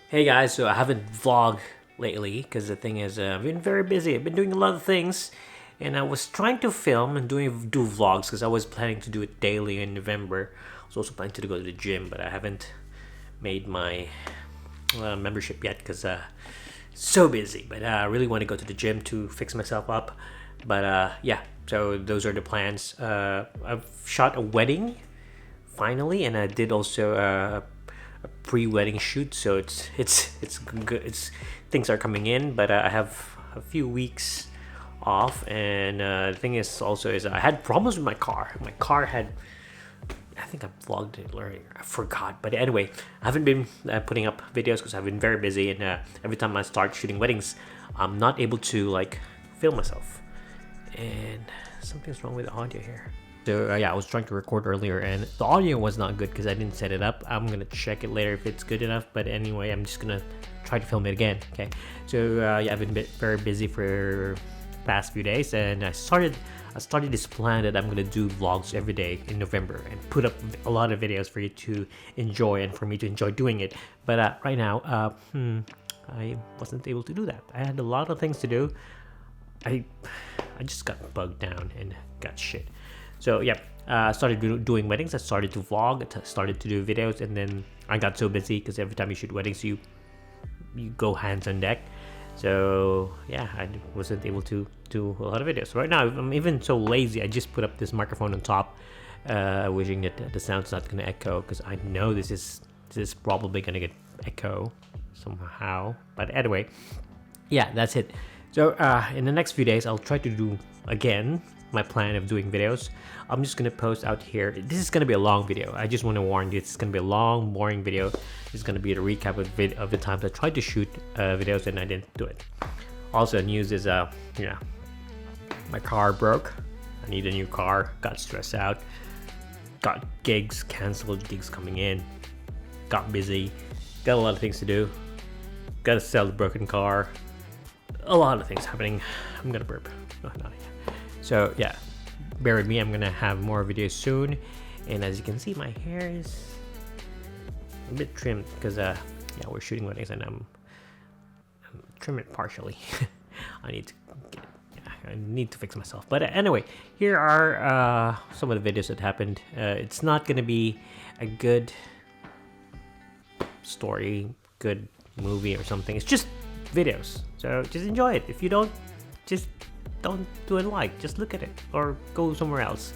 Hey guys, so I haven't vlogged lately because the thing is, I've been very busy. I've been doing a lot of things, and I was trying to film and do vlogs because I was planning to do it daily in November. I was also planning to go to the gym, but I haven't made my membership yet because so busy. But I really want to go to the gym to fix myself up. But yeah, so those are the plans. I've shot a wedding finally, and I did also a pre-wedding shoot, so it's good. It's things are coming in, but I have a few weeks off, and the thing is also is I had problems with my car. My car had, I think I vlogged it earlier. I forgot, but anyway, I haven't been putting up videos because I've been very busy, and every time I start shooting weddings, I'm not able to like film myself, and something's wrong with the audio here. So yeah, I was trying to record earlier and the audio was not good because I didn't set it up. I'm gonna check it later if it's good enough, but anyway, I'm just gonna try to film it again. Okay, so yeah, I've been very busy for the past few days, and I started this plan that I'm gonna do vlogs every day in November and put up a lot of videos for you to enjoy and for me to enjoy doing it. But right now, I wasn't able to do that. I had a lot of things to do. I just got bogged down and got shit. So yeah, I started doing weddings. I started to vlog. I started to do videos, and then I got so busy because every time you shoot weddings, you go hands on deck. So yeah, I wasn't able to do a lot of videos. Right now, I'm even so lazy. I just put up this microphone on top, wishing that the sound's not gonna echo because I know this is probably gonna get echo somehow. But anyway, yeah, that's it. So in the next few days, I'll try to do again my plan of doing videos. I'm just gonna post out here. This is gonna be a long video. I just want to warn you, it's gonna be a long, boring video. This is gonna be a recap of the times I tried to shoot videos and I didn't do it. Also, news is yeah, my car broke. I need a new car. Got stressed out. Got gigs canceled. Gigs coming in. Got busy. Got a lot of things to do. Got to sell the broken car. A lot of things happening. I'm gonna burp. No, not yet. So yeah, bear with me. I'm gonna have more videos soon, and as you can see, my hair is a bit trimmed because yeah, we're shooting weddings, and I'm trimming it partially. I need to fix myself. But anyway, here are some of the videos that happened. It's not gonna be a good story, good movie or something. It's just videos, so just enjoy it. If you don't, just don't do a like, just look at it or go somewhere else.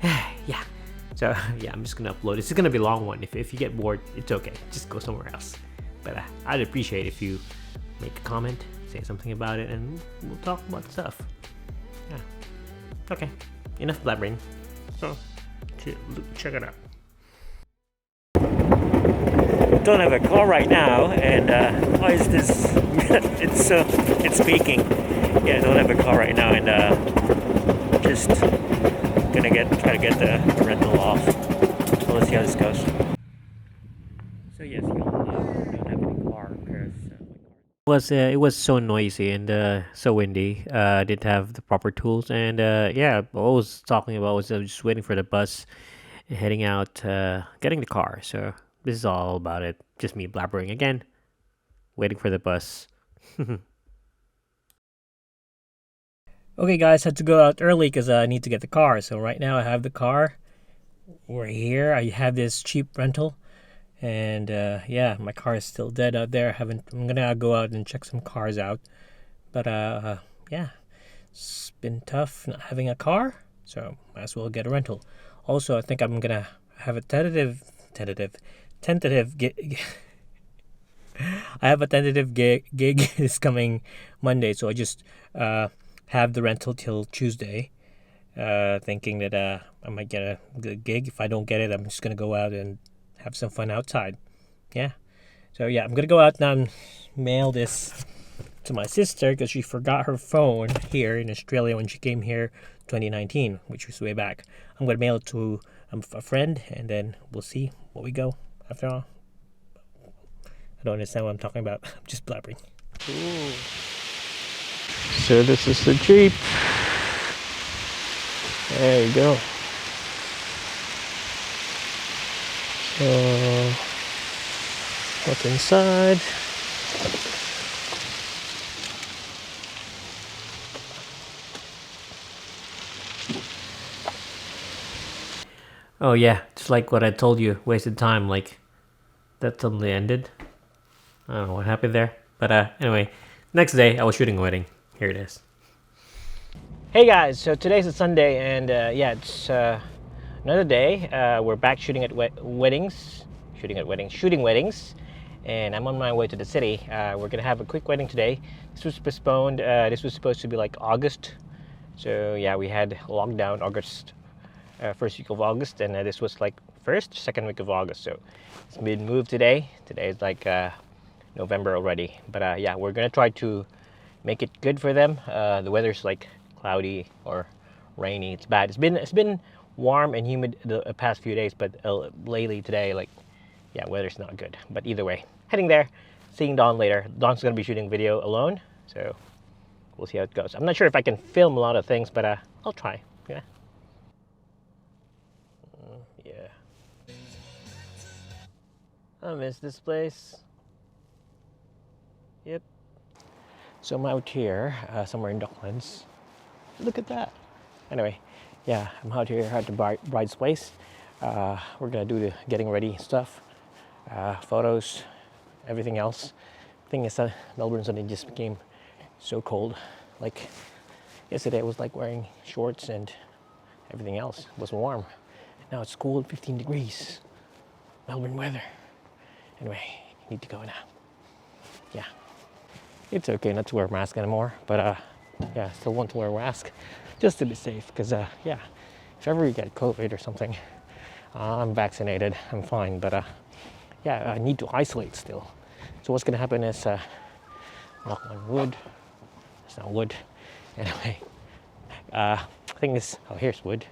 Yeah, so yeah, I'm just gonna upload. This is gonna be a long one. If you get bored, it's okay, just go somewhere else. But I'd appreciate if you make a comment, say something about it, and we'll talk about stuff. Yeah, okay, enough blabbering. So check it out. Don't have a car right now, and why is this? it's speaking. Yeah, I don't have a car right now, and just gonna try to get the rental off. So let's see how this goes. So yes, you all know I don't have any car because it was so noisy and so windy. I didn't have the proper tools, and yeah, all I was talking about was just waiting for the bus, heading out, getting the car. So this is all about it. Just me blabbering again, waiting for the bus. Okay, guys, had to go out early because I need to get the car. So right now I have the car. We're here. I have this cheap rental, and yeah, my car is still dead out there. I'm gonna go out and check some cars out. But yeah, it's been tough not having a car, so might as well get a rental. Also, I think I'm gonna have a tentative gig. I have a tentative gig this coming Monday, so I just have the rental till Tuesday, thinking that I might get a good gig. If I don't get it, I'm just gonna go out and have some fun outside. Yeah, so yeah, I'm gonna go out now and mail this to my sister because she forgot her phone here in Australia when she came here 2019, which was way back. I'm gonna mail it to a friend, and then we'll see where we go after all. I don't understand what I'm talking about. I'm just blabbering. Ooh. So this is the Jeep. There you go. So What's inside? Oh yeah, just like what I told you, wasted time. Like that suddenly ended. I don't know what happened there, but anyway, next day I was shooting a wedding. Here it is. Hey guys, so today's a Sunday, and yeah, it's another day. We're back shooting at weddings, shooting weddings, and I'm on my way to the city. We're gonna have a quick wedding today. This was postponed. This was supposed to be like August, so yeah, we had lockdown August, first week of August, and this was like second week of August. So it's been moved today. Today is like November already, but yeah, we're gonna try to make it good for them. The weather's like cloudy or rainy. It's bad. It's been warm and humid the past few days, but lately today, like, yeah, weather's not good. But either way, heading there, seeing Dawn later. Dawn's gonna be shooting video alone, so we'll see how it goes. I'm not sure if I can film a lot of things, but I'll try. Yeah. Yeah. I miss this place. Yep. So I'm out here, somewhere in Docklands. Look at that. Anyway, yeah, I'm out here at the bride's place. We're gonna do the getting ready stuff, photos, everything else. Thing is, Melbourne suddenly just became so cold. Like yesterday, I was like wearing shorts and everything else. It was warm. Now it's cold, 15 degrees. Melbourne weather. Anyway, need to go now. Yeah. It's okay not to wear a mask anymore, but yeah, I still want to wear a mask just to be safe, because yeah, if ever you get COVID or something, I'm vaccinated, I'm fine, but yeah, I need to isolate still. So what's gonna happen is, knock on wood, it's not wood, anyway, thing is, oh, here's wood,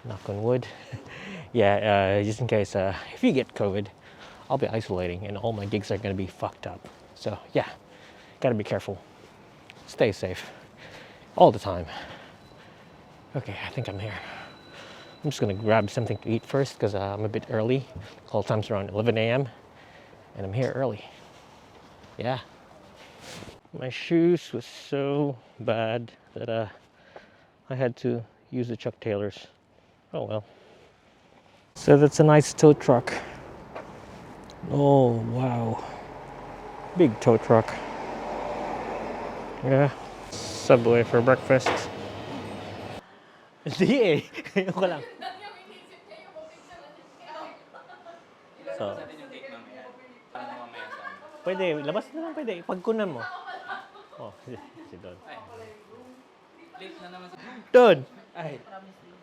knock on wood. Yeah, just in case, if you get COVID, I'll be isolating and all my gigs are gonna be fucked up. So yeah, gotta be careful. Stay safe all the time. Okay, I think I'm here. I'm just gonna grab something to eat first because I'm a bit early. Call time's around 11 a.m. and I'm here early. Yeah. My shoes was so bad that I had to use the Chuck Taylors. Oh well. So that's a nice tow truck. Oh wow. Big tow truck. Yeah. Subway for breakfast. Hindi eh. Ngayon ko lang. So, pwede, labas na lang pwede. Pagkunan mo. Oh, si Don. Don! Ay.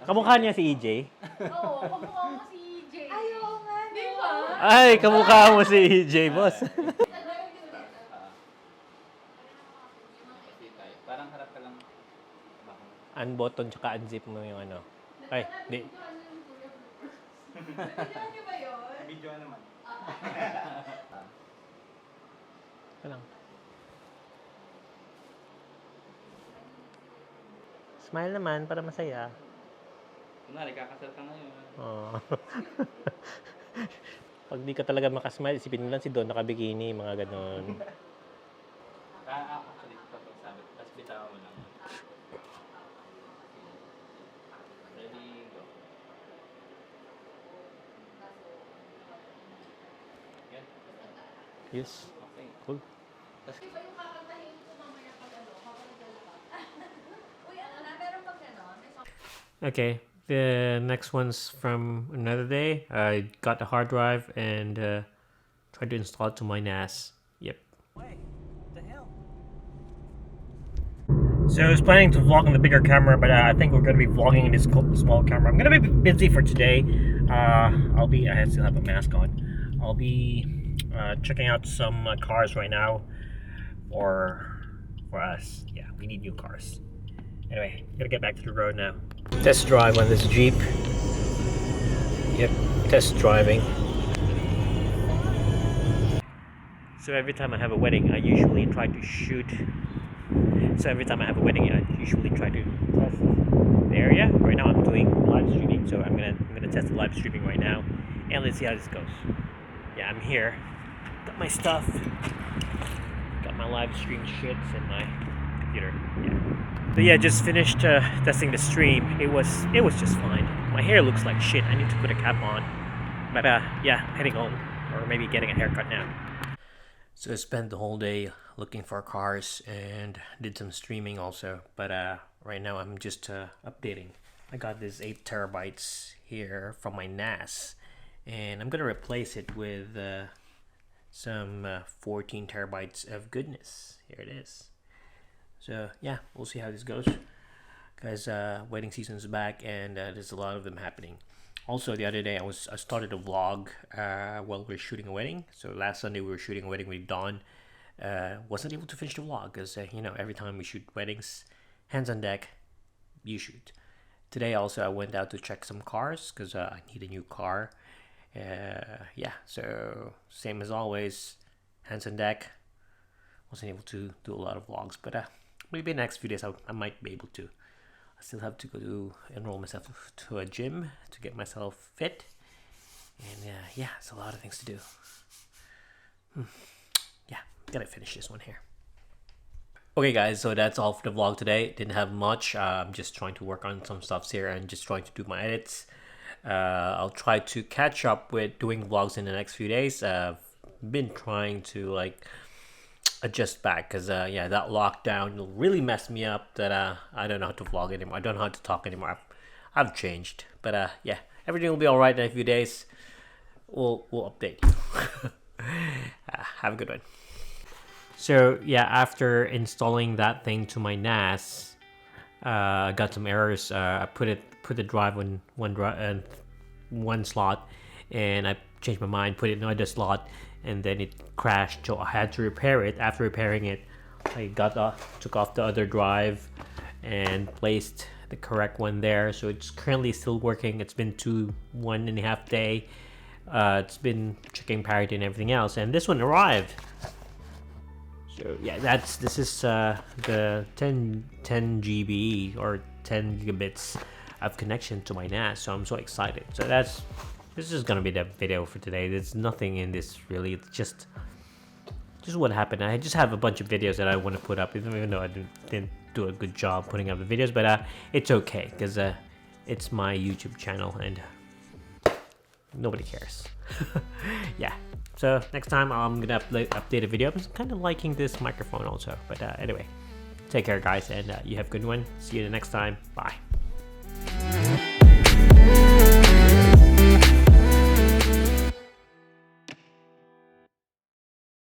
Kamukha niya si EJ? Oo, kamukha mo si EJ. Ay, oo nga, di ba? Ay, kamukha mo si EJ, boss. Parang harap ka lang. Unbutton tsaka unzip mo yung ano. Ay, di. Videoan niyo ba yun? Video naman. Ito lang. Smile naman para masaya. Kunwari, kakasal ka ngayon. Oh. Pag di ka talaga makasmile, isipin mo lang si Don nakabikini, mga ganon. Actually, sabi. Tapos bitawan mo lang. Ready, go. Yan. Yes. Okay. Cool. Iba yung kakantahin ko mamaya pag kapag naglalaba. Uy, ano na, meron pag gano'n. Okay. The next one's from another day. I got the hard drive and tried to install it to my NAS. Yep. Wait, the hell? So I was planning to vlog on the bigger camera, but I think we're going to be vlogging in this small camera. I'm going to be busy for today. I still have a mask on. I'll be checking out some cars right now for us. Yeah, we need new cars. Anyway, gotta get back to the road now. Test drive on this Jeep. Yep, test driving. So every time I have a wedding, I usually try to shoot. So every time I have a wedding, I usually try to test the area. Right now I'm doing live streaming, so I'm gonna test the live streaming right now, and let's see how this goes. Yeah, I'm here. got my stuff, got my live stream shits and my computer. Yeah. But yeah, just finished testing the stream. It was just fine. My hair looks like shit. I need to put a cap on. But yeah, heading home, or maybe getting a haircut now. So I spent the whole day looking for cars and did some streaming also. But right now I'm just updating. I got this 8 terabytes here from my NAS, and I'm gonna replace it with some 14 terabytes of goodness. Here it is. So yeah, we'll see how this goes. Guys, wedding season is back, and there's a lot of them happening. Also, the other day I started a vlog while we were shooting a wedding. So last Sunday we were shooting a wedding with Dawn. Wasn't able to finish the vlog because every time we shoot weddings, hands on deck, you shoot. Today also I went out to check some cars because I need a new car. Yeah, so same as always, hands on deck. Wasn't able to do a lot of vlogs, but maybe the next few days I might be able to. I still have to go to enroll myself to a gym to get myself fit, and yeah, it's a lot of things to do. Yeah, gotta finish this one here. Okay guys, so that's all for the vlog today. Didn't have much. I'm just trying to work on some stuffs here and just trying to do my edits. I'll try to catch up with doing vlogs in the next few days. I've been trying to like adjust back because yeah, that lockdown really messed me up that I don't know how to vlog anymore. I don't know how to talk anymore. I've changed, but yeah, everything will be all right in a few days. We'll update you. Have a good one. So yeah, after installing that thing to my NAS, I got some errors. I put the drive on one slot, and I changed my mind, put it in another slot, and then it crashed. So I had to repair it. After repairing it, I took off the other drive and placed the correct one there. So it's currently still working. It's been 1.5 days. It's been checking parity and everything else, and this one arrived. So yeah, this is the 10 GB or 10 gigabits of connection to my NAS. So I'm so excited. So this is gonna be the video for today. There's nothing in this really. It's just what happened. I just have a bunch of videos that I want to put up, even though I didn't do a good job putting up the videos. But it's okay because it's my YouTube channel and nobody cares. Yeah. So next time I'm gonna update a video. I'm kind of liking this microphone also. But anyway, take care guys, and you have a good one. See you the next time. Bye.